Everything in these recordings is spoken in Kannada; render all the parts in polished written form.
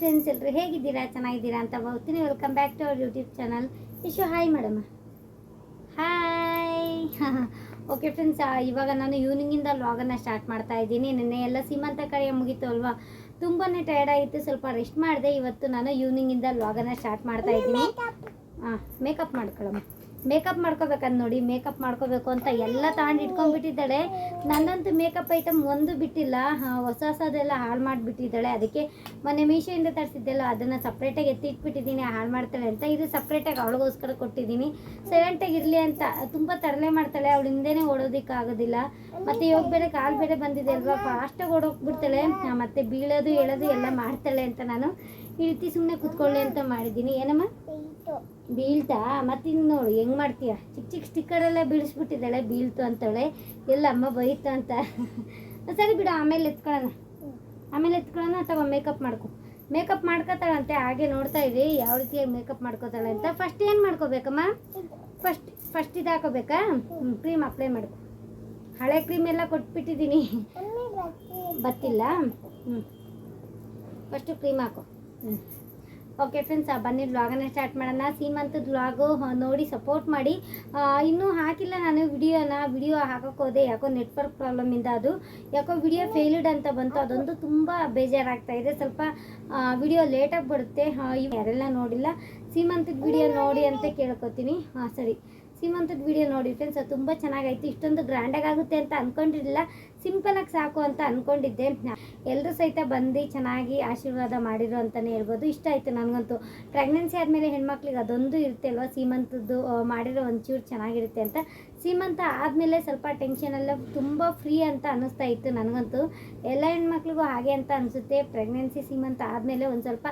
ಫ್ರೆಂಡ್ಸ್, ಎಲ್ಲರೂ ಹೇಗಿದ್ದೀರಾ? ಚೆನ್ನಾಗಿದ್ದೀರಾ ಅಂತ ಹೋಗ್ತೀನಿ. Welcome back to our YouTube channel. Ishu hi madam. Hi. Okay friends, ಇವಾಗ ನಾನು ಈವ್ನಿಂಗಿಂದ ವ್ಲಾಗನ್ನು ಸ್ಟಾರ್ಟ್ ಮಾಡ್ತಾ ಇದ್ದೀನಿ. ನಿನ್ನೆ ಎಲ್ಲ ಸೀಮಂತ ಕಾರ್ಯ ಮುಗೀತು ಅಲ್ವಾ, ತುಂಬಾ ಟಯರ್ಡ್ ಆಗಿತ್ತು, ಸ್ವಲ್ಪ ರೆಸ್ಟ್ ಮಾಡಿದೆ. ಇವತ್ತು ನಾನು ಈವ್ನಿಂಗಿಂದ ವ್ಲಾಗನ್ನು ಸ್ಟಾರ್ಟ್ ಮಾಡ್ತಾ ಇದ್ದೀನಿ. ಮೇಕಪ್ ಮಾಡ್ಕೊಳ್ಳೋಣ. ಮೇಕಪ್ ಮಾಡ್ಕೋಬೇಕಂದು ನೋಡಿ, ಮೇಕಪ್ ಮಾಡ್ಕೋಬೇಕು ಅಂತ ಎಲ್ಲ ತಗೊಂಡು ಇಟ್ಕೊಂಡ್ಬಿಟ್ಟಿದ್ದಾಳೆ. ನನ್ನಂತೂ ಮೇಕಪ್ ಐಟಮ್ ಒಂದು ಬಿಟ್ಟಿಲ್ಲ, ಹೊಸದೆಲ್ಲ ಹಾಳು ಮಾಡಿಬಿಟ್ಟಿದ್ದಾಳೆ. ಅದಕ್ಕೆ ಮೊನ್ನೆ ಮೀಶೋಯಿಂದ ತರಿಸಿದ್ದೆಲ್ಲ ಅದನ್ನು ಸಪ್ರೇಟಾಗಿ ಎತ್ತಿಟ್ಬಿಟ್ಟಿದ್ದೀನಿ, ಹಾಳು ಮಾಡ್ತಾಳೆ ಅಂತ. ಇದು ಸಪ್ರೇಟಾಗಿ ಅವಳಿಗೋಸ್ಕರ ಕೊಟ್ಟಿದ್ದೀನಿ, ಸೈಲೆಂಟಾಗಿ ಇರಲಿ ಅಂತ. ತುಂಬ ತರಲೆ ಮಾಡ್ತಾಳೆ, ಅವಳು ಹಿಂದೆನೇ ಓಡೋದಕ್ಕಾಗೋದಿಲ್ಲ. ಮತ್ತು ಇವಾಗ ಬೇರೆ ಕಾಲು ಬೇರೆ ಬಂದಿದೆ ಅಲ್ವಾ, ಫಾಸ್ಟಾಗಿ ಓಡೋಗ್ಬಿಡ್ತಾಳೆ. ಮತ್ತು ಬೀಳೋದು ಹೇಳೋದು ಎಲ್ಲ ಮಾಡ್ತಾಳೆ ಅಂತ ನಾನು ಈ ರೀತಿ ಸುಮ್ಮನೆ ಕೂತ್ಕೊಳ್ಳಿ ಅಂತ ಮಾಡಿದ್ದೀನಿ. ಏನಮ್ಮ ಬೀಳ್ತಾ? ಮತ್ತಿನ್ನು ನೋಡು ಹೆಂಗೆ ಮಾಡ್ತೀಯ, ಚಿಕ್ಕ ಚಿಕ್ಕ ಸ್ಟಿಕ್ಕರೆಲ್ಲ ಬೀಳಿಸ್ಬಿಟ್ಟಿದ್ದಾಳೆ. ಬೀಳ್ತು ಅಂತಾಳೆ, ಎಲ್ಲ ಅಮ್ಮ ಬೈತು ಅಂತ. ಸರಿ ಬಿಡು, ಆಮೇಲೆ ಎತ್ಕೊಳ್ಳೋಣ ಅಥವಾ ಮೇಕಪ್ ಮಾಡ್ಕೋತಾಳಂತೆ. ಹಾಗೆ ನೋಡ್ತಾ ಇರಿ ಯಾವ ರೀತಿಯಾಗಿ ಮೇಕಪ್ ಮಾಡ್ಕೋತಾಳೆ ಅಂತ. ಫಸ್ಟ್ ಏನು ಮಾಡ್ಕೋಬೇಕಮ್ಮ? ಫಸ್ಟ್ ಇದು ಹಾಕೋಬೇಕಾ? ಕ್ರೀಮ್ ಅಪ್ಲೈ ಮಾಡ್ಕೊ. ಹಳೆ ಕ್ರೀಮ್ ಎಲ್ಲ ಕೊಟ್ಬಿಟ್ಟಿದ್ದೀನಿ, ಬತ್ತಿಲ್ಲ. ಫಸ್ಟು ಕ್ರೀಮ್ ಹಾಕೋ. ಓಕೆ ಫ್ರೆಂಡ್ಸ್, ಬನ್ನಿ ವ್ಲಾಗನ್ನು ಸ್ಟಾರ್ಟ್ ಮಾಡೋಣ. ಸೀಮಂತದ ವ್ಲಾಗು ನೋಡಿ ಸಪೋರ್ಟ್ ಮಾಡಿ. ಇನ್ನೂ ಹಾಕಿಲ್ಲ ನಾನು ವಿಡಿಯೋ ಹಾಕೋಕ್ಕೆ ಹೋದೆ, ಯಾಕೋ ನೆಟ್ವರ್ಕ್ ಪ್ರಾಬ್ಲಮಿಂದ ಅದು ಯಾಕೋ ವಿಡಿಯೋ ಫೇಲ್ಡ್ ಅಂತ ಬಂತು. ಅದೊಂದು ತುಂಬ ಬೇಜಾರಾಗ್ತಾ ಇದೆ. ಸ್ವಲ್ಪ ವಿಡಿಯೋ ಲೇಟಾಗಿ ಬರುತ್ತೆ. ಯಾರೆಲ್ಲ ನೋಡಿಲ್ಲ ಸೀಮಂತದ ವಿಡಿಯೋ ನೋಡಿ ಅಂತ ಕೇಳ್ಕೊತೀನಿ. ಸರಿ, ಸೀಮಂತದ ವಿಡಿಯೋ ನೋಡಿ ಫ್ರೆಂಡ್ಸ್, ಅದು ತುಂಬ ಚೆನ್ನಾಗಾಯ್ತು. ಇಷ್ಟೊಂದು ಗ್ರ್ಯಾಂಡಾಗಿ ಆಗುತ್ತೆ ಅಂತ ಅಂದ್ಕೊಂಡಿರಲಿಲ್ಲ, ಸಿಂಪಲಾಗಿ ಸಾಕು ಅಂತ ಅಂದ್ಕೊಂಡಿದ್ದೆ. ಎಲ್ಲರೂ ಸಹಿತ ಬಂದು ಚೆನ್ನಾಗಿ ಆಶೀರ್ವಾದ ಮಾಡಿರೋ ಅಂತಲೇ ಹೇಳ್ಬೋದು. ಇಷ್ಟ ಆಯಿತು ನನಗಂತೂ. ಪ್ರೆಗ್ನೆನ್ಸಿ ಆದಮೇಲೆ ಹೆಣ್ಮಕ್ಳಿಗೆ ಅದೊಂದು ಇರುತ್ತೆ ಅಲ್ವಾ, ಸೀಮಂತದ್ದು ಮಾಡಿರೋ ಒಂಚೂರು ಚೆನ್ನಾಗಿರುತ್ತೆ ಅಂತ. ಸೀಮಂತ ಆದಮೇಲೆ ಸ್ವಲ್ಪ ಟೆನ್ಷನೆಲ್ಲ ತುಂಬ ಫ್ರೀ ಅಂತ ಅನ್ನಿಸ್ತಾ ಇತ್ತು ನನಗಂತೂ. ಎಲ್ಲ ಹೆಣ್ಮಕ್ಳಿಗೂ ಹಾಗೆ ಅಂತ ಅನಿಸುತ್ತೆ. ಪ್ರೆಗ್ನೆನ್ಸಿ ಸೀಮಂತ ಆದಮೇಲೆ ಒಂದು ಸ್ವಲ್ಪ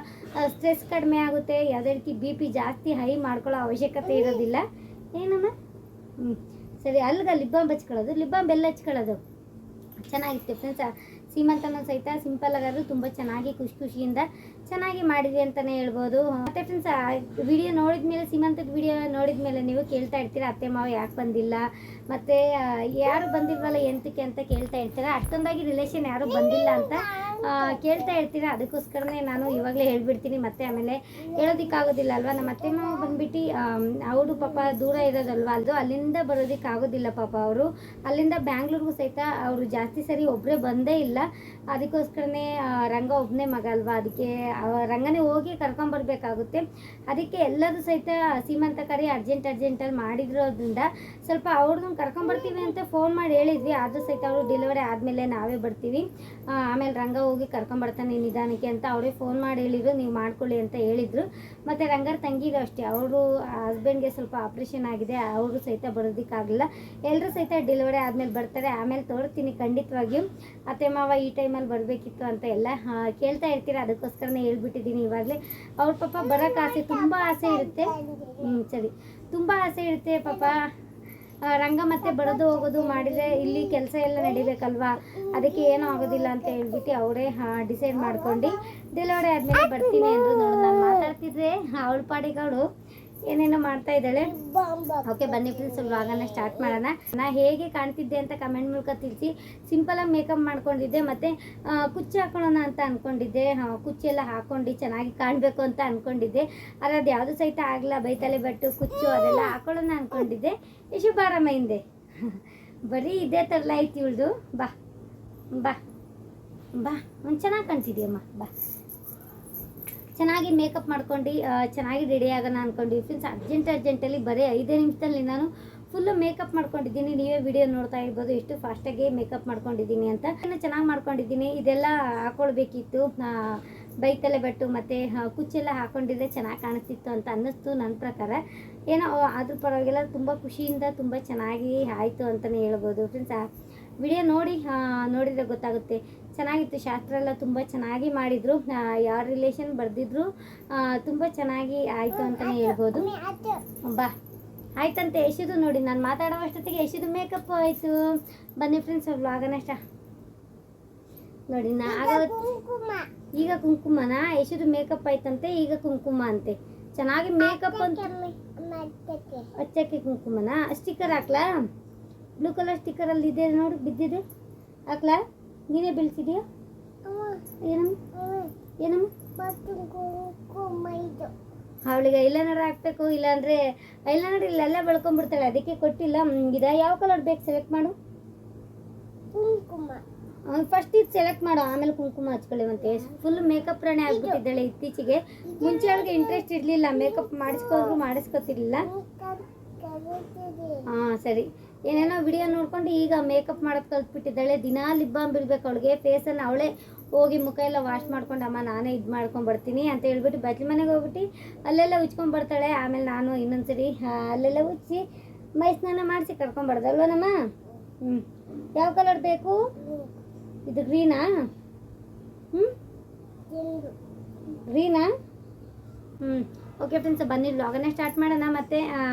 ಸ್ಟ್ರೆಸ್ ಕಡಿಮೆ ಆಗುತ್ತೆ. ಯಾವುದೇ ರೀತಿ BP ಜಾಸ್ತಿ ಹೈ ಮಾಡ್ಕೊಳ್ಳೋ ಅವಶ್ಯಕತೆ ಇರೋದಿಲ್ಲ. ಏನಮ್ಮ? ಸರಿ, ಅಲ್ಲಿಗೆ ಲಿಪ್ ಬಾಮ್ ಹಚ್ಕೊಳ್ಳೋದು, ಲಿಪ್ ಬಾಮ್ ಬೆಲ್ಲ ಹಚ್ಕೊಳ್ಳೋದು ಚೆನ್ನಾಗಿತ್ತು ಫ್ರೆಂಡ್ಸ್. ಸೀಮಂತನೂ ಸಹಿತ ಸಿಂಪಲಾಗಾದ್ರೂ ತುಂಬ ಚೆನ್ನಾಗಿ ಖುಷಿಯಿಂದ ಚೆನ್ನಾಗಿ ಮಾಡಿದ್ವಿ ಅಂತಲೇ ಹೇಳ್ಬೋದು. ಮತ್ತು ಫ್ರೆಂಡ್ಸ್, ವಿಡಿಯೋ ನೋಡಿದ್ಮೇಲೆ, ಸೀಮಂತದ ವಿಡಿಯೋ ನೋಡಿದ್ಮೇಲೆ ನೀವು ಕೇಳ್ತಾ ಇರ್ತೀರ, ಅತ್ತೆ ಮಾವ ಯಾಕೆ ಬಂದಿಲ್ಲ, ಮತ್ತು ಯಾರು ಬಂದಿಲ್ವಲ್ಲ ಎಂತಕ್ಕೆ ಅಂತ ಕೇಳ್ತಾ ಇರ್ತೀರ. ಅಷ್ಟೊಂದಾಗಿ ರಿಲೇಷನ್ ಯಾರೂ ಬಂದಿಲ್ಲ ಅಂತ ಕೇಳ್ತಾ ಇರ್ತೀರ. ಅದಕ್ಕೋಸ್ಕರನೇ ನಾನು ಇವಾಗಲೇ ಹೇಳ್ಬಿಡ್ತೀನಿ, ಮತ್ತೆ ಆಮೇಲೆ ಹೇಳೋದಕ್ಕಾಗೋದಿಲ್ಲ ಅಲ್ವಾ. ನಮ್ಮ ಅತ್ತೆ ಮಾವ ಬಂದುಬಿಟ್ಟು ಅವರು ಪಾಪ ದೂರ ಇರೋದಲ್ವ, ಅಲ್ಲಿಂದ ಬರೋದಕ್ಕಾಗೋದಿಲ್ಲ ಪಾಪ. ಅವರು ಅಲ್ಲಿಂದ ಬ್ಯಾಂಗ್ಳೂರ್ಗೂ ಸಹಿತ ಅವರು ಜಾಸ್ತಿ ಸರಿ ಒಬ್ಬರೇ ಬಂದೇ ಇಲ್ಲ. ಅದಕ್ಕೋಸ್ಕರನೇ ರಂಗ ಒಬ್ಬನೇ ಮಗ ಅಲ್ವಾ, ಅದಕ್ಕೆ ರಂಗನೇ ಹೋಗಿ ಕರ್ಕೊಂಬರ್ಬೇಕಾಗುತ್ತೆ. ಅದಕ್ಕೆ ಎಲ್ಲರೂ ಸಹಿತ ಸೀಮಂತ ಕಾರ್ಯ ಅರ್ಜೆಂಟಲ್ಲಿ ಮಾಡಿದ್ರೋದ್ರಿಂದ ಸ್ವಲ್ಪ ಅವ್ರನ್ನ ಕರ್ಕೊಂಬರ್ತೀವಿ ಅಂತ ಫೋನ್ ಮಾಡಿ ಹೇಳಿದ್ವಿ. ಆದರೂ ಸಹಿತ ಅವರು ಡೆಲಿವರಿ ಆದಮೇಲೆ ನಾವೇ ಬರ್ತೀವಿ, ಆಮೇಲೆ ರಂಗ ಹೋಗಿ ಕರ್ಕೊಂಬರ್ತಾನೆ ನಿಧಾನಕ್ಕೆ ಅಂತ ಅವರೇ ಫೋನ್ ಮಾಡಿ ಹೇಳಿದ್ರು, ನೀವು ಮಾಡ್ಕೊಳ್ಳಿ ಅಂತ ಹೇಳಿದರು. ಮತ್ತು ರಂಗರ ತಂಗಿರು ಅಷ್ಟೇ, ಅವರು ಹಸ್ಬೆಂಡ್ಗೆ ಸ್ವಲ್ಪ ಆಪ್ರೇಷನ್ ಆಗಿದೆ, ಅವರು ಸಹಿತ ಬರೋದಕ್ಕಾಗಲಿಲ್ಲ. ಎಲ್ಲರೂ ಸಹಿತ ಡೆಲಿವರಿ ಆದಮೇಲೆ ಬರ್ತಾರೆ. ಆಮೇಲೆ ತೋರಿಸ್ತೀನಿ ಖಂಡಿತವಾಗಿಯೂ. ಅತ್ತೆ ಮಾವ ಈ ಟೈಮಲ್ಲಿ ಬರಬೇಕಿತ್ತು ಅಂತ ಎಲ್ಲ ಕೇಳ್ತಾ ಇರ್ತೀರ, ಅದಕ್ಕೋಸ್ಕರನೇ ಹೇಳ್ಬಿಟ್ಟಿದ್ದೀನಿ ಇವಾಗಲೇ. ಅವ್ರ ಪಾಪ ಬರೋಕ್ಕೆ ಆಸೆ, ತುಂಬ ಆಸೆ ಇರುತ್ತೆ. ಸರಿ, ತುಂಬ ಆಸೆ ಇರುತ್ತೆ ಪಾಪ. ರಂಗ ಮತ್ತೆ ಬರೋದು ಹೋಗೋದು ಮಾಡಿದರೆ ಇಲ್ಲಿ ಕೆಲಸ ಎಲ್ಲ ನಡಿಬೇಕಲ್ವಾ, ಅದಕ್ಕೆ ಏನೂ ಆಗೋದಿಲ್ಲ ಅಂತ ಹೇಳ್ಬಿಟ್ಟು ಅವರೇ ಡಿಸೈಡ್ ಮಾಡ್ಕೊಂಡು ಡೆಲಿವರಿ ಆದಮೇಲೆ ಬರ್ತೀನಿ ಅಂದರು. ನೋಡಿ, ನಾನು ಮಾತಾಡ್ತಿದ್ರೆ ಅವಳ ಪಾಡಿಗೆ ಅವಳು ಏನೇನೋ ಮಾಡ್ತಾ ಇದ್ದಾಳೆ. ಓಕೆ ಬನ್ನಿ ಫ್ರೆಂಡ್ಸ್, ವ್ಲಾಗನ್ನು ಸ್ಟಾರ್ಟ್ ಮಾಡೋಣ. ನಾನು ಹೇಗೆ ಕಾಣ್ತಿದ್ದೆ ಅಂತ ಕಮೆಂಟ್ ಮೂಲಕ ತಿಳಿಸಿ. ಸಿಂಪಲಾಗಿ ಮೇಕಪ್ ಮಾಡ್ಕೊಂಡಿದ್ದೆ, ಮತ್ತು ಕುಚ್ಚು ಹಾಕೊಳ್ಳೋಣ ಅಂತ ಅಂದ್ಕೊಂಡಿದ್ದೆ. ಕುಚ್ಚೆಲ್ಲ ಹಾಕ್ಕೊಂಡು ಚೆನ್ನಾಗಿ ಕಾಣಬೇಕು ಅಂತ ಅಂದ್ಕೊಂಡಿದ್ದೆ. ಆದರೆ ಅದು ಯಾವುದು ಸಹಿತ ಆಗಲ್ಲ, ಬೈತಲೆ ಬಟ್ಟು ಕುಚ್ಚು ಅದೆಲ್ಲ ಹಾಕೊಳ್ಳೋಣ ಅಂದ್ಕೊಂಡಿದ್ದೆ. ಇಶು ಬಾರಮ್ಮ ಹಿಂದೆ, ಬರೀ ಇದೇ ಥರಲ್ಲ ಆಯ್ತು ಇವಳ್ದು. ಬಾ ಬಾ ಬಾ, ಒಂದು ಚೆನ್ನಾಗಿ ಕಾಣ್ತಿದ್ಯಮ್ಮ, ಬಾ. ಚೆನ್ನಾಗಿ ಮೇಕಪ್ ಮಾಡ್ಕೊಂಡು ಚೆನ್ನಾಗಿ ರೆಡಿ ಆಗೋಣ ಅಂದ್ಕೊಂಡಿವಿ ಫ್ರೆಂಡ್ಸ್. ಅರ್ಜೆಂಟಲ್ಲಿ ಬರೀ 5 ನಿಮಿಷದಲ್ಲಿ ನಾನು ಫುಲ್ಲು ಮೇಕಪ್ ಮಾಡ್ಕೊಂಡಿದ್ದೀನಿ. ನೀವೇ ವಿಡಿಯೋ ನೋಡ್ತಾ ಇರ್ಬೋದು ಎಷ್ಟು ಫಾಸ್ಟಾಗಿ ಮೇಕಪ್ ಮಾಡ್ಕೊಂಡಿದ್ದೀನಿ ಅಂತ. ಇನ್ನು ಚೆನ್ನಾಗಿ ಮಾಡ್ಕೊಂಡಿದ್ದೀನಿ. ಇದೆಲ್ಲ ಹಾಕ್ಕೊಳ್ಬೇಕಿತ್ತು, ಬೈತಲೆ ಬಟ್ಟು ಮತ್ತು ಕುಚ್ಚೆಲ್ಲ ಹಾಕ್ಕೊಂಡಿದ್ರೆ ಚೆನ್ನಾಗಿ ಕಾಣಿಸ್ತಿತ್ತು ಅಂತ ಅನ್ನಿಸ್ತು ನನ್ನ ಪ್ರಕಾರ. ಏನೋ ಅದ್ರ ಪರವಾಗಿಲ್ಲ, ತುಂಬ ಖುಷಿಯಿಂದ ತುಂಬ ಚೆನ್ನಾಗಿ ಆಯಿತು ಅಂತಲೇ ಹೇಳ್ಬೋದು ಫ್ರೆಂಡ್ಸ್. ವಿಡಿಯೋ ನೋಡಿದರೆ ಗೊತ್ತಾಗುತ್ತೆ. ಚೆನ್ನಾಗಿತ್ತು. ಶಾಸ್ತ್ರ ಎಲ್ಲ ತುಂಬ ಚೆನ್ನಾಗಿ ಮಾಡಿದರು. ಯಾರ ರಿಲೇಷನ್ ಬರೆದಿದ್ರು ತುಂಬ ಚೆನ್ನಾಗಿ ಆಯಿತು ಅಂತಲೇ ಹೇಳ್ಬೋದು. ಬಾ ಆಯ್ತಂತೆ ಯಶುದು. ನೋಡಿ, ನಾನು ಮಾತಾಡೋ ಅಷ್ಟೊತ್ತಿಗೆ ಯಶುದು ಮೇಕಪ್ ಆಯಿತು. ಬನ್ನಿ ಫ್ರೆಂಡ್ಸ್, ವ್ಲಾಗನ್ನ ನೋಡಿ. ಈಗ ಕುಂಕುಮನಾ? ಯಶುದು ಮೇಕಪ್ ಆಯ್ತಂತೆ, ಈಗ ಕುಂಕುಮ ಅಂತೆ. ಚೆನ್ನಾಗಿ ಮೇಕಪ್ ಅಂತ ಹಚ್ಚಕ್ಕೆ ಕುಂಕುಮನಾ? ಸ್ಟಿಕ್ಕರ್ ಹಾಕ್ಲಾ? ಬ್ಲೂ ಕಲರ್ ಸ್ಟಿಕ್ಕರಲ್ಲಿ ಇದೆ ನೋಡಿ, ಬಿದ್ದಿದೆ. ಹಾಕ್ಲಾ? ನೀನೇ ಬೀಳ್ಸಿದ್ಯಾ? ಏನಮ್ಮ? ಅವಳಿಗೆ ಐಲೈನರ್ ಹಾಕ್ಬೇಕು, ಇಲ್ಲಾಂದರೆ ಐಲೈನರ್ ಇಲ್ಲೆಲ್ಲ ಬೆಳ್ಕೊಂಡ್ಬಿಡ್ತಾಳೆ, ಅದಕ್ಕೆ ಕೊಟ್ಟಿಲ್ಲ. ಇದೆ ಯಾವ ಕಲರ್ ಬೇಕು ಸೆಲೆಕ್ಟ್ ಮಾಡು. ಫಸ್ಟ್ ಇದು ಸೆಲೆಕ್ಟ್ ಮಾಡು, ಆಮೇಲೆ ಕುಂಕುಮ ಹಚ್ಕೊಳ್ಳಿವಂತೆ. ಫುಲ್ ಮೇಕಪ್ ರಾಣಿ ಆಗ್ಬಿಟ್ಟಿದ್ದಾಳೆ ಇತ್ತೀಚೆಗೆ. ಮುಂಚೆ ಅವಳಿಗೆ ಇಂಟ್ರೆಸ್ಟ್ ಇರಲಿಲ್ಲ, ಮೇಕಪ್ ಮಾಡಿಸ್ಕೊತಿರ್ಲಿಲ್ಲ. ಹಾಂ ಸರಿ, ಏನೇನೋ ವಿಡಿಯೋ ನೋಡ್ಕೊಂಡು ಈಗ ಮೇಕಪ್ ಮಾಡೋದು ಕಲ್ತ್ಬಿಟ್ಟಿದ್ದಾಳೆ. ದಿನಾ ಲಿಪ್ ಬಾಮ್ ಬಿಡ್ಬೇಕು ಅವಳಿಗೆ. ಫೇಸನ್ನು ಅವಳೇ ಹೋಗಿ ಮುಖ ಎಲ್ಲ ವಾಶ್ ಮಾಡ್ಕೊಂಡು ಅಮ್ಮ ನಾನೇ ಇದು ಮಾಡ್ಕೊಂಡ್ಬರ್ತೀನಿ ಅಂತ ಹೇಳ್ಬಿಟ್ಟು ಬಚ್ಚಲ ಮನೆಗೆ ಹೋಗ್ಬಿಟ್ಟು ಅಲ್ಲೆಲ್ಲ ಉಚ್ಕೊಂಡ್ಬರ್ತಾಳೆ. ಆಮೇಲೆ ನಾನು ಇನ್ನೊಂದ್ಸರಿ ಅಲ್ಲೆಲ್ಲ ಉಚ್ಚಿ ಮೈ ಸ್ನಾನ ಮಾಡಿಸಿ ಕರ್ಕೊಂಬಾರ್ದಲ್ವ ನಮ್ಮ. ಯಾವ ಕಲರ್ ಬೇಕು? ಇದು ಗ್ರೀನಾ? ಗ್ರೀನಾ? ಓಕೆ ಫ್ರೆಂಡ್ಸ್, ಬನ್ನಿ ವ್ಲಾಗನ್ನೇ ಸ್ಟಾರ್ಟ್ ಮಾಡೋಣ. ಮತ್ತು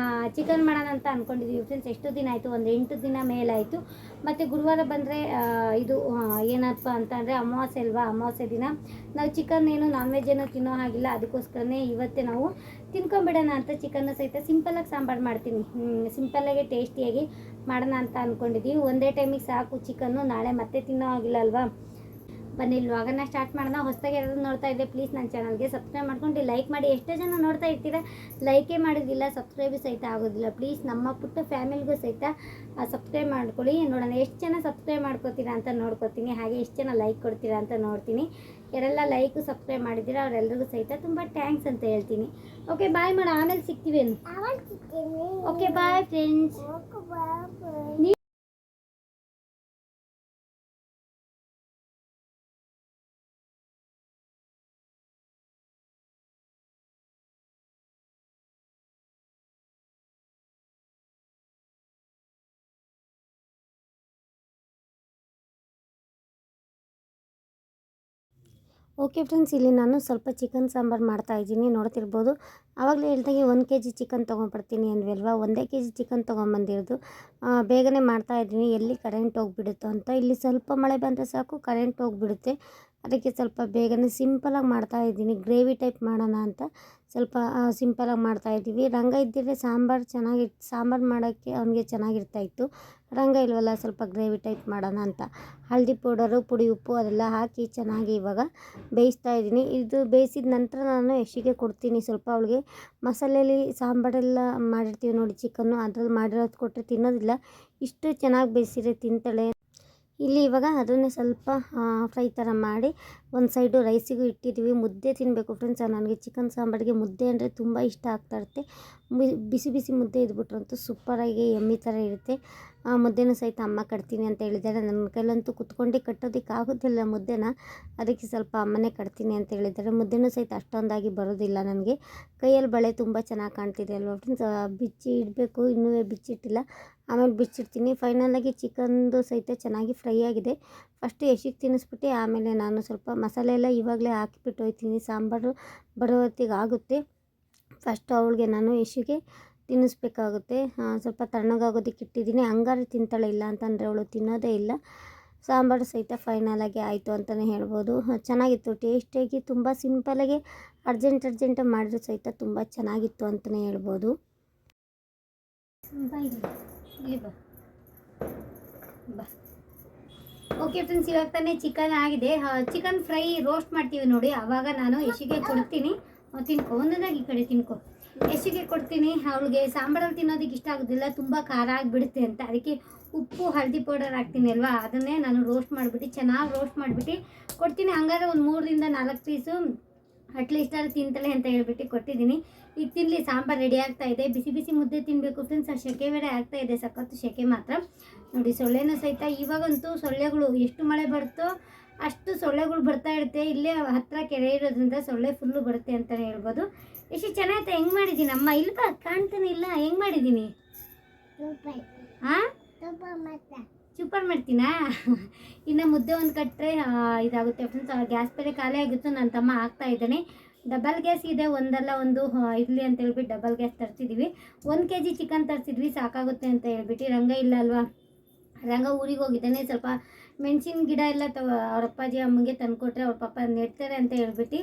ಚಿಕನ್ ಮಾಡೋಣ ಅಂತ ಅಂದ್ಕೊಂಡಿದ್ದೀವಿ ಫ್ರೆಂಡ್ಸ್. ಎಷ್ಟು ದಿನ ಆಯಿತು, ಒಂದು 8 ದಿನ ಮೇಲಾಯಿತು. ಮತ್ತು ಗುರುವಾರ ಬಂದರೆ ಇದು ಏನಪ್ಪ ಅಂತ ಅಂದರೆ ಅಮಾವಾಸ್ಯೆ ಅಲ್ವಾ. ಅಮಾವಾಸ್ಯೆ ದಿನ ನಾವು ಚಿಕನ್ ಏನು ನಾನ್ ವೆಜ್ ಏನೋ ತಿನ್ನೋ ಹಾಗಿಲ್ಲ, ಅದಕ್ಕೋಸ್ಕರನೇ ಇವತ್ತೇ ನಾವು ತಿನ್ಕೊಂಬಿಡೋಣ ಅಂತ ಚಿಕನ್ನ ಸಹಿತ ಸಿಂಪಲಾಗಿ ಸಾಂಬಾರು ಮಾಡ್ತೀನಿ. ಸಿಂಪಲ್ಲಾಗಿ ಟೇಸ್ಟಿಯಾಗಿ ಮಾಡೋಣ ಅಂತ ಅಂದ್ಕೊಂಡಿದ್ದೀವಿ. ಒಂದೇ ಟೈಮಿಗೆ ಸಾಕು ಚಿಕನ್ನು, ನಾಳೆ ಮತ್ತೆ ತಿನ್ನೋ ಹಾಗಿಲ್ಲ ಅಲ್ವಾ. ಬನ್ನಿ ವ್ಲಾಗನ್ನ ಸ್ಟಾರ್ಟ್ ಮಾಡೋಣ. ಹೊಸದಾಗಿ ಯಾರಾದರೂ ನೋಡ್ತಾ ಇದ್ದೆ ಪ್ಲೀಸ್ ನನ್ನ ಚಾನಲ್ಗೆ ಸಬ್ಸ್ಕ್ರೈಬ್ ಮಾಡ್ಕೊಂಡು ಲೈಕ್ ಮಾಡಿ. ಎಷ್ಟೋ ಜನ ನೋಡ್ತಾ ಇರ್ತೀರ, ಲೈಕೇ ಮಾಡೋದಿಲ್ಲ, ಸಬ್ಸ್ಕ್ರೈಬು ಸಹಿತ ಆಗೋದಿಲ್ಲ. ಪ್ಲೀಸ್ ನಮ್ಮ ಪುಟ್ಟ ಫ್ಯಾಮಿಲಿಗೂ ಸಹಿತ ಸಬ್ಸ್ಕ್ರೈಬ್ ಮಾಡ್ಕೊಳ್ಳಿ. ನೋಡೋಣ ಎಷ್ಟು ಜನ ಸಬ್ಸ್ಕ್ರೈಬ್ ಮಾಡ್ಕೋತೀರಾ ಅಂತ ನೋಡ್ಕೊತೀನಿ, ಹಾಗೆ ಎಷ್ಟು ಜನ ಲೈಕ್ ಕೊಡ್ತೀರಾ ಅಂತ ನೋಡ್ತೀನಿ. ಯಾರೆಲ್ಲ ಲೈಕು ಸಬ್ಸ್ಕ್ರೈಬ್ ಮಾಡಿದ್ದೀರಾ ಅವರೆಲ್ಲರಿಗೂ ಸಹಿತ ತುಂಬ ಥ್ಯಾಂಕ್ಸ್ ಅಂತ ಹೇಳ್ತೀನಿ. ಓಕೆ ಬಾಯ್ ಮಾಡ, ಆಮೇಲೆ ಸಿಗ್ತೀವಿ. Okay bye friends. Okay friends, ಇಲ್ಲಿ ನಾನು ಸ್ವಲ್ಪ ಚಿಕನ್ ಸಾಂಬಾರು ಮಾಡ್ತಾಯಿದ್ದೀನಿ, ನೋಡ್ತಿರ್ಬೋದು. ಆವಾಗಲೇ ಹೇಳ್ದಾಗೆ 1 kg ಚಿಕನ್ ತೊಗೊಂಡ್ಬರ್ತೀನಿ ಅಂದ್ವಿ ಅಲ್ವಾ. 1 kg ಚಿಕನ್ ತೊಗೊಂಬಂದಿರೋದು. ಬೇಗನೆ ಮಾಡ್ತಾಯಿದ್ದೀನಿ, ಎಲ್ಲಿ ಕರೆಂಟ್ ಹೋಗಿಬಿಡುತ್ತೋ ಅಂತ. ಇಲ್ಲಿ ಸ್ವಲ್ಪ ಮಳೆ ಬಂದರೆ ಸಾಕು ಕರೆಂಟ್ ಹೋಗಿಬಿಡುತ್ತೆ. ಅದಕ್ಕೆ ಸ್ವಲ್ಪ ಬೇಗನೆ ಸಿಂಪಲಾಗಿ ಮಾಡ್ತಾಯಿದ್ದೀನಿ. ಗ್ರೇವಿ ಟೈಪ್ ಮಾಡೋಣ ಅಂತ ಸ್ವಲ್ಪ ಸಿಂಪಲಾಗಿ ಮಾಡ್ತಾಯಿದ್ದೀವಿ. ರಂಗ ಇದ್ದಿದ್ರೆ ಸಾಂಬಾರು ಮಾಡೋಕ್ಕೆ ಅವನಿಗೆ ಚೆನ್ನಾಗಿರ್ತಾಯಿತ್ತು. ರಂಗ ಇಲ್ವಲ್ಲ, ಸ್ವಲ್ಪ ಗ್ರೇವಿ ಟೈಪ್ ಮಾಡೋಣ ಅಂತ ಹಳದಿ ಪೌಡರು, ಪುಡಿ, ಉಪ್ಪು ಅದೆಲ್ಲ ಹಾಕಿ ಚೆನ್ನಾಗಿ ಇವಾಗ ಬೇಯಿಸ್ತಾ ಇದ್ದೀನಿ. ಇದು ಬೇಯಿಸಿದ ನಂತರ ನಾನು ಯಶಿಗೆ ಕೊಡ್ತೀನಿ. ಸ್ವಲ್ಪ ಅವಳಿಗೆ ಮಸಾಲೆಯಲ್ಲಿ ಸಾಂಬಾರೆಲ್ಲ ಮಾಡಿರ್ತೀವಿ ನೋಡಿ ಚಿಕನ್ನು, ಅದ್ರಲ್ಲಿ ಮಾಡಿರೋದು ಕೊಟ್ಟರೆ ತಿನ್ನೋದಿಲ್ಲ. ಇಷ್ಟು ಚೆನ್ನಾಗಿ ಬೇಯಿಸಿದ್ರೆ ತಿಂತಾಳೆ. ಇಲ್ಲಿ ಇವಾಗ ಅದನ್ನೇ ಸ್ವಲ್ಪ ಫ್ರೈ ಥರ ಮಾಡಿ ಒಂದು ಸೈಡು ರೈಸಿಗೂ ಇಟ್ಟಿದ್ದೀವಿ. ಮುದ್ದೆ ತಿನ್ನಬೇಕು ಫ್ರೆಂಡ್ಸ್. ನನಗೆ ಚಿಕನ್ ಸಾಂಬಾರಿಗೆ ಮುದ್ದೆ ಅಂದರೆ ತುಂಬ ಇಷ್ಟ ಆಗ್ತಾ ಇರುತ್ತೆ. ಬಿಸಿ ಬಿಸಿ ಮುದ್ದೆ ಇದ್ಬಿಟ್ರಂತೂ ಸೂಪರಾಗಿ ಎಮ್ಮಿ ಥರ ಇರುತ್ತೆ. ಮುದ್ದೆನೂ ಸಹಿತ ಅಮ್ಮ ಕಟ್ತೀನಿ ಅಂತ ಹೇಳಿದ್ದಾರೆ. ನನ್ನ ಕೈಲಂತೂ ಕುತ್ಕೊಂಡು ಕಟ್ಟೋದಕ್ಕೆ ಆಗೋದಿಲ್ಲ ಮುದ್ದೆನ, ಅದಕ್ಕೆ ಸ್ವಲ್ಪ ಅಮ್ಮನೇ ಕಟ್ತೀನಿ ಅಂತ ಹೇಳಿದ್ದಾರೆ. ಮುದ್ದೆನೂ ಸಹಿತ ಅಷ್ಟೊಂದಾಗಿ ಬರೋದಿಲ್ಲ ನನಗೆ. ಕೈಯಲ್ಲಿ ಬಳೆ ತುಂಬ ಚೆನ್ನಾಗಿ ಕಾಣ್ತಿದೆ ಅಲ್ವಾ ಫ್ರೆಂಡ್ಸ್. ಬಿಚ್ಚಿ ಇಡಬೇಕು, ಇನ್ನೂ ಬಿಚ್ಚಿಟ್ಟಿಲ್ಲ, ಆಮೇಲೆ ಬಿಚ್ಚಿಡ್ತೀನಿ. ಫೈನಲಾಗಿ ಚಿಕನ್ದು ಸಹಿತ ಚೆನ್ನಾಗಿ ಫ್ರೈ ಆಗಿದೆ. ಫಸ್ಟು ಯಶಿಗೆ ತಿನ್ನಿಸ್ಬಿಟ್ಟು ಆಮೇಲೆ ನಾನು ಸ್ವಲ್ಪ ಮಸಾಲೆ ಎಲ್ಲ ಇವಾಗಲೇ ಹಾಕಿಬಿಟ್ಟು ಹೋಗ್ತೀನಿ. ಸಾಂಬಾರು ಬರೋ ಹೊತ್ತಿಗೆ ಆಗುತ್ತೆ. ಫಸ್ಟು ಅವಳಿಗೆ ನಾನು ಯಶಿಗೆ ತಿನ್ನಿಸ್ಬೇಕಾಗುತ್ತೆ. ಸ್ವಲ್ಪ ತಣ್ಣಗಾಗೋದಕ್ಕೆ ಇಟ್ಟಿದ್ದೀನಿ, ಹಂಗಾರೆ ತಿಂತಾಳೆ. ಇಲ್ಲ ಅಂತಂದರೆ ಅವಳು ತಿನ್ನೋದೇ ಇಲ್ಲ. ಸಾಂಬಾರು ಸಹಿತ ಫೈನಲಾಗಿ ಆಯಿತು ಅಂತಲೇ ಹೇಳ್ಬೋದು. ಚೆನ್ನಾಗಿತ್ತು, ಟೇಸ್ಟಿಯಾಗಿ, ತುಂಬ ಸಿಂಪಲಾಗಿ ಅರ್ಜೆಂಟಾಗಿ ಮಾಡಿದ್ರು ಸಹಿತ ತುಂಬ ಚೆನ್ನಾಗಿತ್ತು ಅಂತಲೇ ಹೇಳ್ಬೋದು. ಓಕೆ ಫ್ರೆಂಡ್ಸ್, ಇವಾಗ ತಾನೇ ಚಿಕನ್ ಆಗಿದೆ. ಚಿಕನ್ ಫ್ರೈ ರೋಸ್ಟ್ ಮಾಡ್ತೀವಿ ನೋಡಿ, ಆವಾಗ ನಾನು ಯಶಿಗೆ ಕೊಡ್ತೀನಿ. ತಿನ್ಕೊ, ಒಂದೊಂದಾಗಿ ಈ ಕಡೆ ತಿನ್ಕೊ. ಯಶಿಗೆ ಕೊಡ್ತೀನಿ. ಅವಳಿಗೆ ಸಾಂಬಾರಲ್ಲಿ ತಿನ್ನೋದಕ್ಕೆ ಇಷ್ಟ ಆಗೋದಿಲ್ಲ, ತುಂಬ ಖಾರ ಆಗಿಬಿಡುತ್ತೆ ಅಂತ. ಅದಕ್ಕೆ ಉಪ್ಪು, ಹಳದಿ ಪೌಡರ್ ಹಾಕ್ತೀನಿ ಅಲ್ವಾ, ಅದನ್ನೇ ನಾನು ರೋಸ್ಟ್ ಮಾಡಿಬಿಟ್ಟು ಚೆನ್ನಾಗಿ ರೋಸ್ಟ್ ಮಾಡಿಬಿಟ್ಟು ಕೊಡ್ತೀನಿ. ಹಂಗಾದ್ರೆ ಒಂದು 3-4 ಪೀಸು ಅಟ್ಲೀಸ್ಟ್ ಅದು ತಿಂತಾಳೆ ಅಂತ ಹೇಳ್ಬಿಟ್ಟು ಕೊಟ್ಟಿದ್ದೀನಿ. ಈಗ ತಿನ್ನಲಿ, ಸಾಂಬಾರು ರೆಡಿ ಆಗ್ತಾ ಇದೆ. ಬಿಸಿ ಬಿಸಿ ಮುದ್ದೆ ತಿನ್ನಬೇಕು ಫ್ರೆಂಡ್ಸ್. ಆ ಸೆಕೆ ಬೇರೆ ಆಗ್ತಾ ಇದೆ, ಸಖತ್ತು ಸೆಕೆ ಮಾತ್ರ ನೋಡಿ. ಸೊಳ್ಳೆನೂ ಸಹಿತ ಇವಾಗಂತೂ ಸೊಳ್ಳೆಗಳು ಎಷ್ಟು ಮಳೆ ಬರುತ್ತೋ ಅಷ್ಟು ಸೊಳ್ಳೆಗಳು ಬರ್ತಾ ಇರುತ್ತೆ. ಇಲ್ಲೇ ಹತ್ತಿರ ಕೆರೆ ಇರೋದ್ರಿಂದ ಸೊಳ್ಳೆ ಫುಲ್ಲು ಬರುತ್ತೆ ಅಂತಲೇ ಹೇಳ್ಬೋದು. ಎಷ್ಟು ಚೆನ್ನಾಗಿತ್ತು. ಹೆಂಗೆ ಮಾಡಿದ್ದೀನಿ ಅಮ್ಮ? ಇಲ್ಪ ಕಾಣ್ತಾನೆ ಇಲ್ಲ, ಹೆಂಗೆ ಮಾಡಿದ್ದೀನಿ? ಹಾಂ, ಸೂಪರ್ ಮಾಡ್ತೀನಾ? ಇನ್ನು ಮುದ್ದೆ ಒಂದು ಕಟ್ಟರೆ ಇದಾಗುತ್ತೆ ಫ್ರೆಂಡ್ಸ್. ಗ್ಯಾಸ್ ಬೇರೆ ಖಾಲಿ ಆಗಿತ್ತು, ನನ್ನ ತಮ್ಮ ಹಾಕ್ತಾ ಇದ್ದಾನೆ. ಡಬಲ್ ಗ್ಯಾಸ್ ಇದೆ, ಒಂದಲ್ಲ ಒಂದು ಇರಲಿ ಅಂತ ಹೇಳ್ಬಿಟ್ಟು ಡಬಲ್ ಗ್ಯಾಸ್ ತರಿಸಿದ್ದೀವಿ. 1 kg ಚಿಕನ್ ತರಿಸಿದ್ವಿ, ಸಾಕಾಗುತ್ತೆ ಅಂತ ಹೇಳ್ಬಿಟ್ಟು. ರಂಗ ಇಲ್ಲ ಅಲ್ವಾ, ರಂಗ ಊರಿಗೆ ಹೋಗಿದ್ದಾನೆ. ಸ್ವಲ್ಪ ಮೆಣಸಿನ ಗಿಡ ಎಲ್ಲ ಅವ್ರ ಅಪ್ಪಾಜಿ ಅಮ್ಮಂಗೆ ತಂದುಕೊಟ್ರೆ ಅವ್ರ ಪಾಪ ನೆಡ್ತಾರೆ ಅಂತ ಹೇಳ್ಬಿಟ್ಟು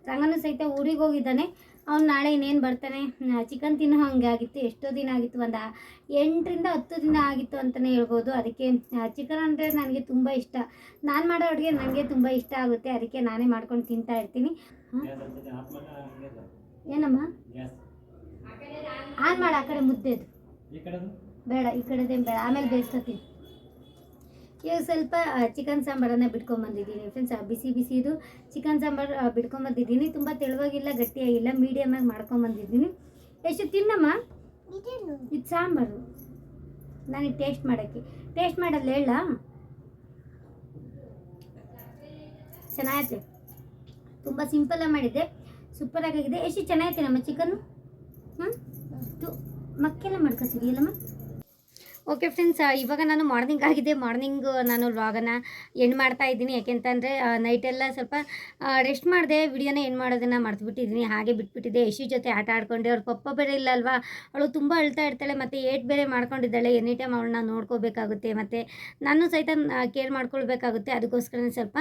ರಂಗನೂ ಸಹಿತ ಊರಿಗೆ ಹೋಗಿದ್ದಾನೆ. ಅವ್ನು ನಾಳೆ ಇನ್ನೇನು ಬರ್ತಾನೆ. ಚಿಕನ್ ತಿನ್ನೋ ಹಂಗಾಗಿತ್ತು, ಎಷ್ಟೋ ದಿನ ಆಗಿತ್ತು, ಒಂದು 8 ರಿಂದ 10 ದಿನ ಆಗಿತ್ತು ಅಂತಲೇ ಹೇಳ್ಬೋದು. ಅದಕ್ಕೆ ಚಿಕನ್ ಅಂದರೆ ನನಗೆ ತುಂಬ ಇಷ್ಟ. ನಾನು ಮಾಡೋ ಅಡುಗೆ ನನಗೆ ತುಂಬ ಇಷ್ಟ ಆಗುತ್ತೆ, ಅದಕ್ಕೆ ನಾನೇ ಮಾಡ್ಕೊಂಡು ತಿಂತಾ ಇರ್ತೀನಿ. ಏನಮ್ಮ ಆನ್ ಮಾಡಿ, ಆ ಕಡೆ ಮುದ್ದೆದು ಬೇಡ, ಈ ಕಡೆದೇನು ಬೇಡ, ಆಮೇಲೆ ಬೇಯಿಸ್ತೀನಿ. ಇವಾಗ ಸ್ವಲ್ಪ ಚಿಕನ್ ಸಾಂಬಾರನ್ನು ಬಿಟ್ಕೊಂಬಂದಿದ್ದೀನಿ ಫ್ರೆಂಡ್ಸ್. ಬಿಸಿ ಬಿಸಿದು ಚಿಕನ್ ಸಾಂಬಾರು ಬಿಟ್ಕೊಂಬಂದಿದ್ದೀನಿ. ತುಂಬ ತೆಳುವಾಗಿಲ್ಲ, ಗಟ್ಟಿಯಾಗಿಲ್ಲ, ಮೀಡಿಯಮಾಗಿ ಮಾಡ್ಕೊಂಬಂದಿದ್ದೀನಿ. ಎಷ್ಟು ತಿನ್ನಮ್ಮ, ಇದು ಸಾಂಬಾರು ನನಗೆ ಟೇಸ್ಟ್ ಮಾಡೋಕ್ಕೆ. ಟೇಸ್ಟ್ ಮಾಡಲ್ಲ ಹೇಳ, ಚೆನ್ನಾಗೈತೆ, ತುಂಬ ಸಿಂಪಲ್ಲಾಗಿ ಮಾಡಿದ್ದೆ, ಸೂಪರಾಗಿದೆ. ಎಷ್ಟು ಚೆನ್ನಾಗೈತೆ ನಮ್ಮ ಚಿಕನ್ನು. ಮಕ್ಕೆಲ್ಲ ಮಾಡ್ಕೊತೀವಿ ಇಲ್ಲಮ್ಮ. ಓಕೆ ಫ್ರೆಂಡ್ಸ್, ಇವಾಗ ನಾನು ಮಾರ್ನಿಂಗ್ ನಾನು ವ್ಲಾಗನ್ನು ಎಂಡ್ ಮಾಡ್ತಾ ಇದ್ದೀನಿ. ಯಾಕೆಂತಂದರೆ ನೈಟೆಲ್ಲ ಸ್ವಲ್ಪ ರೆಸ್ಟ್ ಮಾಡಿದೆ, ವಿಡಿಯೋನ ಎಂಡ್ ಮಾಡೋದನ್ನು ಮರ್ತುಬಿಟ್ಟಿದ್ದೀನಿ, ಹಾಗೆ ಬಿಟ್ಬಿಟ್ಟಿದ್ದೆ. ಯಶು ಜೊತೆ ಆಟ ಆಡ್ಕೊಂಡೆ. ಅವ್ರ ಪಪ್ಪ ಬೇರೆ ಇಲ್ಲ ಅಲ್ವಾ, ಅವಳು ತುಂಬ ಅಳ್ತಾ ಇರ್ತಾಳೆ, ಮತ್ತು ಏಟ್ ಬೇರೆ ಮಾಡ್ಕೊಂಡಿದ್ದಾಳೆ. ಎನಿ ಟೈಮ್ ಅವಳನ್ನ ನೋಡ್ಕೋಬೇಕಾಗುತ್ತೆ, ಮತ್ತು ನಾನು ಸಹಿತ ಕೇರ್ ಮಾಡ್ಕೊಳ್ಬೇಕಾಗುತ್ತೆ. ಅದಕ್ಕೋಸ್ಕರ ಸ್ವಲ್ಪ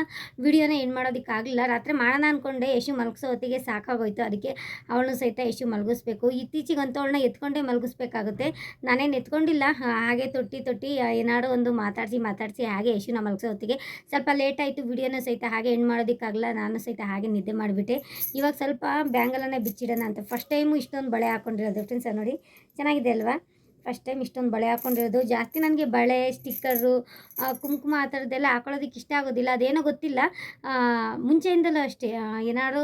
ವಿಡಿಯೋನ ಎಂಡ್ ಮಾಡೋದಕ್ಕಾಗಲಿಲ್ಲ. ರಾತ್ರಿ ಮಾಡೋಣ ಅಂದ್ಕೊಂಡೆ, ಯಶು ಮಲಗಿಸೋ ಹೊತ್ತಿಗೆ ಸಾಕಾಗೋಯ್ತು. ಅದಕ್ಕೆ ಅವಳನ್ನು ಸಹಿತ ಯಶು ಮಲಗಿಸ್ಬೇಕು. ಇತ್ತೀಚೆಗಂತೂ ಅವಳನ್ನ ಎತ್ಕೊಂಡೇ ಮಲಗಿಸ್ಬೇಕಾಗುತ್ತೆ. ನಾನೇನು ಎತ್ಕೊಂಡಿಲ್ಲ, ಹಾಗೆ ತೊಟ್ಟಿ ಏನಾದ್ರು ಒಂದು ಮಾತಾಡಿಸಿ ಹಾಗೆ ಯಶುನ ಮಲಗಿಸೋ ಹೊತ್ತಿಗೆ ಸ್ವಲ್ಪ ಲೇಟ್ ಆಯಿತು. ವಿಡಿಯೋನ ಸಹಿತ ಹಾಗೆ ಎಂಡ್ ಮಾಡೋದಕ್ಕಾಗಲ್ಲ, ನಾನು ಸಹಿತ ಹಾಗೆ ನಿದ್ದೆ ಮಾಡಿಬಿಟ್ಟೆ. ಇವಾಗ ಸ್ವಲ್ಪ ಬ್ಯಾಂಗಲನ್ನೇ ಬಿಚ್ಚಿಡೋಣ ಅಂತ ಫಸ್ಟ್ ಟೈಮು ಇಷ್ಟೊಂದು ಬಳೆ ಹಾಕ್ಕೊಂಡಿರೋದು ಫ್ರೆಂಡ್ಸ್. ನೋಡಿ ಚೆನ್ನಾಗಿದೆ ಅಲ್ವಾ, ಫಸ್ಟ್ ಟೈಮ್ ಇಷ್ಟೊಂದು ಬಳೆ ಹಾಕ್ಕೊಂಡಿರೋದು. ಜಾಸ್ತಿ ನನಗೆ ಬಳೆ, ಸ್ಟಿಕ್ಕರು, ಕುಂಕುಮ ಆ ಥರದ್ದೆಲ್ಲ ಹಾಕೊಳ್ಳೋದಕ್ಕೆ ಇಷ್ಟ ಆಗೋದಿಲ್ಲ. ಅದೇನೋ ಗೊತ್ತಿಲ್ಲ, ಮುಂಚೆಯಿಂದಲೂ ಅಷ್ಟೇ. ಎಲ್ಲರೂ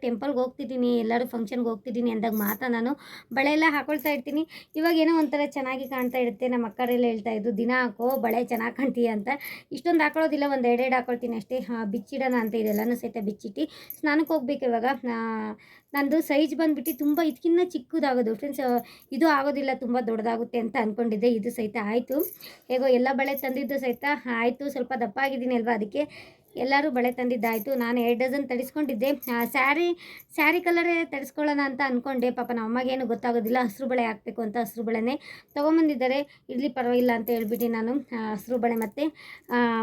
ಟೆಂಪಲ್ಗೆ ಹೋಗ್ತಿದ್ದೀನಿ, ಎಲ್ಲರೂ ಫಂಕ್ಷನ್ಗೆ ಹೋಗ್ತಿದ್ದೀನಿ ಅಂದಾಗ ಮಾತ್ರ ನಾನು ಬಳೆ ಎಲ್ಲ ಹಾಕೊಳ್ತಾ ಇರ್ತೀನಿ. ಇವಾಗ ಏನೋ ಒಂಥರ ಚೆನ್ನಾಗಿ ಕಾಣ್ತಾ ಇರುತ್ತೆ. ನಮ್ಮ ಅಕ್ಕರೆಲ್ಲ ಹೇಳ್ತಾಯಿದ್ರು, ದಿನ ಹಾಕೋ ಬಳೆ ಚೆನ್ನಾಗಿ ಕಾಣ್ತೀಯ ಅಂತ. ಇಷ್ಟೊಂದು ಹಾಕೊಳ್ಳೋದಿಲ್ಲ, ಒಂದು 2 ಹಾಕೊಳ್ತೀನಿ ಅಷ್ಟೇ. ಬಿಚ್ಚಿಡೋಣ ಅಂತ ಇದೆಲ್ಲನೂ ಸಹಿತ ಬಿಚ್ಚಿಟ್ಟು ಸ್ನಾನಕ್ಕೆ ಹೋಗ್ಬೇಕು ಇವಾಗ. ನಂದು ಸೈಜ್ ಬಂದುಬಿಟ್ಟು ತುಂಬ ಇದಕ್ಕಿಂತ ಚಿಕ್ಕದಾಗೋದು ಫ್ರೆಂಡ್ಸ್. ಇದು ಆಗೋದಿಲ್ಲ, ತುಂಬ ದೊಡ್ಡದಾಗುತ್ತೆ ಅಂತ ಅಂದ್ಕೊಂಡಿದ್ದೆ. ಇದು ಸಹಿತ ಆಯಿತು. ಹೇಗೋ ಎಲ್ಲ ಬಳೆ ತಂದಿದ್ದು ಸಹಿತ ಆಯಿತು. ಸ್ವಲ್ಪ ದಪ್ಪ ಆಗಿದ್ದೀನಿ ಅಲ್ವಾ, ಅದಕ್ಕೆ ಎಲ್ಲರೂ ಬಳೆ ತಂದಿದ್ದಾಯಿತು. ನಾನು 2 ಡಜನ್ ತರಿಸ್ಕೊಂಡಿದ್ದೆ. ಸ್ಯಾರಿ ಕಲರೇ ತರಿಸ್ಕೊಳ್ಳೋಣ ಅಂತ ಅಂದ್ಕೊಂಡೆ. ಪಾಪ ನಮ್ಮ ಅಮ್ಮಗೇನು ಗೊತ್ತಾಗೋದಿಲ್ಲ, ಹಸಿರು ಬಳೆ ಹಾಕಬೇಕು ಅಂತ ಹಸಿರು ಬಳೆನೇ ತೊಗೊಂಬಂದಿದ್ದಾರೆ. ಇರಲಿ ಪರವಾಗಿಲ್ಲ ಅಂತ ಹೇಳ್ಬಿಟ್ಟು ನಾನು ಹಸಿರು ಬಳೆ ಮತ್ತು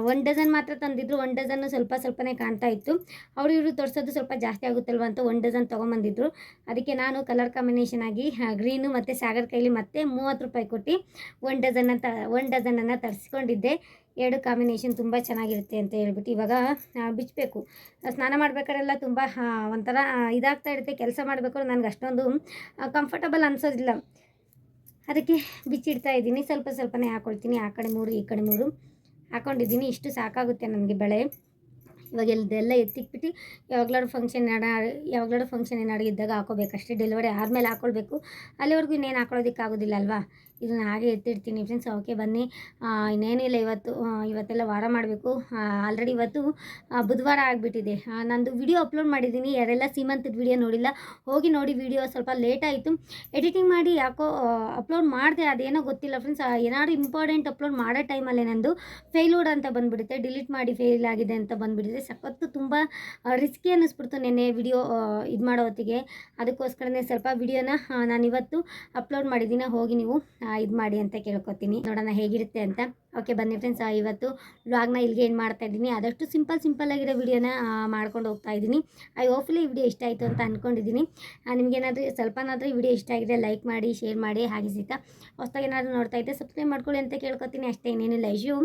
1 ಡಜನ್ ಮಾತ್ರ ತಂದಿದ್ರು. 1 ಡಜನ್ನು ಸ್ವಲ್ಪನೇ ಕಾಣ್ತಾ ಇತ್ತು. ಇವರು ತೋರಿಸೋದು ಸ್ವಲ್ಪ ಜಾಸ್ತಿ ಆಗುತ್ತಲ್ವ ಅಂತ 1 ಡಜನ್ ತೊಗೊಂಬಂದಿದ್ರು. ಅದಕ್ಕೆ ನಾನು ಕಲರ್ ಕಾಂಬಿನೇಷನ್ ಆಗಿ ಗ್ರೀನು ಮತ್ತು ಸಾಗರ್ ಕೈಲಿ ಮತ್ತು 30 ರೂಪಾಯಿ ಕೊಟ್ಟು 1 ಡಜನನ್ನು ತರಿಸ್ಕೊಂಡಿದ್ದೆ. 2 ಕಾಂಬಿನೇಷನ್ ತುಂಬ ಚೆನ್ನಾಗಿರುತ್ತೆ ಅಂತ ಹೇಳ್ಬಿಟ್ಟು ಇವಾಗ ಬಿಚ್ಚಬೇಕು. ಸ್ನಾನ ಮಾಡಬೇಕಾದ್ರೆಲ್ಲ ತುಂಬ ಒಂಥರ ಇದಾಗ್ತಾ ಇರುತ್ತೆ. ಕೆಲಸ ಮಾಡಬೇಕಾದ್ರೆ ನನಗೆ ಅಷ್ಟೊಂದು ಕಂಫರ್ಟಬಲ್ ಅನಿಸೋದಿಲ್ಲ, ಅದಕ್ಕೆ ಬಿಚ್ಚಿಡ್ತಾ ಇದ್ದೀನಿ. ಸ್ವಲ್ಪನೇ ಹಾಕ್ಕೊಳ್ತೀನಿ. ಆ ಕಡೆ 3 ಈ ಕಡೆ 3 ಹಾಕ್ಕೊಂಡಿದ್ದೀನಿ. ಇಷ್ಟು ಸಾಕಾಗುತ್ತೆ ನನಗೆ ಬಳೆ. ಇವಾಗ ಎಲ್ಲ ಎತ್ತಿಕ್ಬಿಟ್ಟು ಯಾವಾಗಲಾದ್ರು ಫಂಕ್ಷನ್ ಏನಾದ್ರು ಇದ್ದಾಗ ಹಾಕೋಬೇಕಷ್ಟೇ. ಡೆಲಿವರಿ ಆದಮೇಲೆ ಹಾಕ್ಕೊಳ್ಬೇಕು, ಅಲ್ಲಿವರೆಗೂ ಇನ್ನೇನು ಹಾಕೊಳ್ಳೋದಕ್ಕಾಗೋದಿಲ್ಲ ಅಲ್ವಾ. ಇದನ್ನು ಹಾಗೆ ಎತ್ತಿಡ್ತೀನಿ ಫ್ರೆಂಡ್ಸ್. ಓಕೆ ಬನ್ನಿ, ಇನ್ನೇನಿಲ್ಲ, ಇವತ್ತೆಲ್ಲ ವಾರ ಮಾಡಬೇಕು. ಆಲ್ರೆಡಿ ಇವತ್ತು ಬುಧವಾರ ಆಗಿಬಿಟ್ಟಿದೆ. ನಂದು ವಿಡಿಯೋ ಅಪ್ಲೋಡ್ ಮಾಡಿದ್ದೀನಿ. ಯಾರೆಲ್ಲ ಸೀಮಂತದ ವಿಡಿಯೋ ನೋಡಿಲ್ಲ ಹೋಗಿ ನೋಡಿ. ವಿಡಿಯೋ ಸ್ವಲ್ಪ ಲೇಟ್ ಆಯಿತು ಎಡಿಟಿಂಗ್ ಮಾಡಿ, ಯಾಕೋ ಅಪ್ಲೋಡ್ ಮಾಡಿದೆ, ಅದೇನೋ ಗೊತ್ತಿಲ್ಲ ಫ್ರೆಂಡ್ಸ್. ಏನಾದ್ರು ಇಂಪಾರ್ಟೆಂಟ್ ಅಪ್ಲೋಡ್ ಮಾಡೋ ಟೈಮಲ್ಲೇ ನಂದು ಫೇಲ್ಯೂಡ್ ಅಂತ ಬಂದುಬಿಡುತ್ತೆ, ಡಿಲೀಟ್ ಮಾಡಿ ಫೇಲ್ ಆಗಿದೆ ಅಂತ ಬಂದುಬಿಟ್ಟಿದೆ. ಸಖತ್ತು ತುಂಬ ರಿಸ್ಕಿ ಅನ್ನಿಸ್ಬಿಡ್ತು ನೆನ್ನೆ ವಿಡಿಯೋ ಇದು ಮಾಡೋ ಹೊತ್ತಿಗೆ. ಅದಕ್ಕೋಸ್ಕರನೇ ಸ್ವಲ್ಪ ವಿಡಿಯೋನ ನಾನು ಇವತ್ತು ಅಪ್ಲೋಡ್ ಮಾಡಿದ್ದೀನಿ. ಹೋಗಿ ನೀವು ಇದು ಮಾಡಿ ಅಂತ ಕೇಳ್ಕೊತೀನಿ, ನೋಡೋಣ ಹೇಗಿರುತ್ತೆ ಅಂತ. ಓಕೆ ಬನ್ನಿ ಫ್ರೆಂಡ್ಸ್, ಇವತ್ತು ವ್ಲಾಗ್ನ ಇಲ್ಲಿಗೆ ಏನು ಮಾಡ್ತಾ ಇದ್ದೀನಿ. ಆದಷ್ಟು ಸಿಂಪಲ್ ಆಗಿರೋ ವಿಡಿಯೋನ ಮಾಡ್ಕೊಂಡು ಹೋಗ್ತಾ ಇದ್ದೀನಿ. ಹೋಪ್ಫುಲಿ ಈ ವಿಡಿಯೋ ಇಷ್ಟ ಆಯಿತು ಅಂತ ಅಂದ್ಕೊಂಡಿದ್ದೀನಿ. ನಿಮಗೇನಾದರೂ ಸ್ವಲ್ಪನಾದರೂ ಈ ವಿಡಿಯೋ ಇಷ್ಟ ಆಗಿದೆ ಲೈಕ್ ಮಾಡಿ, ಶೇರ್ ಮಾಡಿ. ಹಾಗೆ ಸಹಿತ ಹೊಸದಾಗಿ ಏನಾದರೂ ನೋಡ್ತಾ ಇದ್ದೆ ಸಬ್ಸ್ಕ್ರೈಬ್ ಮಾಡ್ಕೊಳ್ಳಿ ಅಂತ ಕೇಳ್ಕೊತೀನಿ ಅಷ್ಟೇ, ಇನ್ನೇನಿಲ್ಲ. ಯಶು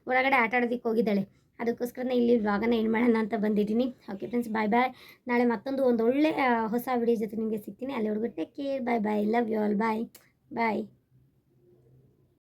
ಹೊರಗಡೆ ಆಟ ಆಡೋದಕ್ಕೆ ಹೋಗಿದ್ದಾಳೆ, ಅದಕ್ಕೋಸ್ಕರ ಇಲ್ಲಿ ವ್ಲಾಗನ್ನು ಏನು ಮಾಡೋಣ ಅಂತ ಬಂದಿದ್ದೀನಿ. Okay friends, bye. ನಾಳೆ ಮತ್ತೊಂದು ಒಳ್ಳೆ ಹೊಸ ವಿಡಿಯೋ ಜೊತೆ ನಿಮಗೆ ಸಿಗ್ತೀನಿ. ಅಲ್ಲಿವರೆಗೂ take care, bye. Love you all, bye.